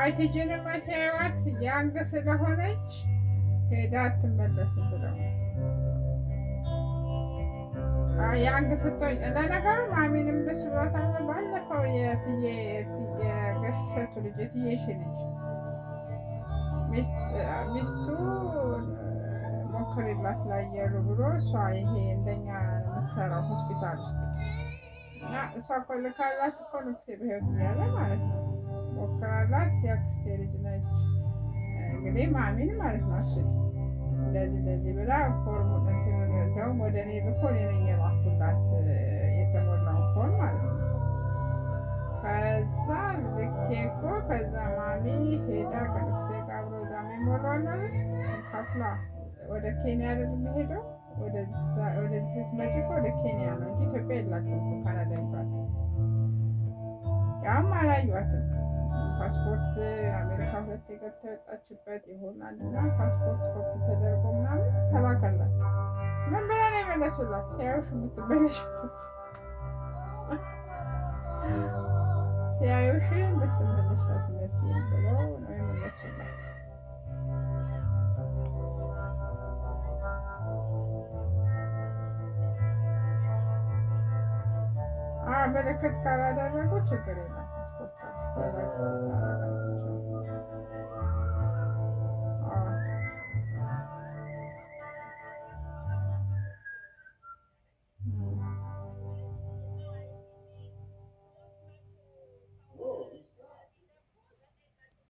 አይቲጂንም ሲያዩዋት ያንግ ስለሆነች ሄዳ አትመለስም ብለው ያንግ ስትሆኝ ለነገሩ ማሚንም ደስ ብሏታል። ባለፈው የገሸቱ ልጅ የትዬሽ ልጅ ሚስቱ ሞክሪላት ላየሩ ብሎ እሷ ይሄ እንደኛ የምትሰራው ሆስፒታል ውስጥ እና እሷ እኮ ልካላት እኮ ንጉሴ በህይወት እያለ ማለት ነው። ሞክራላት የአክስቴ ልጅ ነች እንግዲህ ማሚን ማለት ነው። አስቢ እንደዚህ ብላ ፎርሙን እንደውም ወደ እኔ ልኮ እኔ ነኝ የላኩላት የተሞላውን ፎርም ማለት ነው። ከዛ ልኬ እኮ ከዛ ማሚ ሄዳ ከንጉሴ ጋር አብሮ እዛ የሚሞላው ከፍላ ወደ ኬንያ አይደል የሚሄደው? ወደዚህ ስትመጪ እኮ ወደ ኬንያ ነው እንጂ ኢትዮጵያ የላትም እኮ ካናዳ ኤምባሲ። ያም አላዩዋትም። ፓስፖርት አሜሪካ 2 ገብታ የወጣችበት ይሆናል እና ፓስፖርት ኮፒ ተደርጎ ምናምን ተላከላት። ምን ብላ ነው የመለሱላት? ሲያዩሽ የምትመለሻት መስሎኝ ብለው ነው የመለሱላት። ምልክት ካላደረጉ ችግር የለም። ፓስፖርት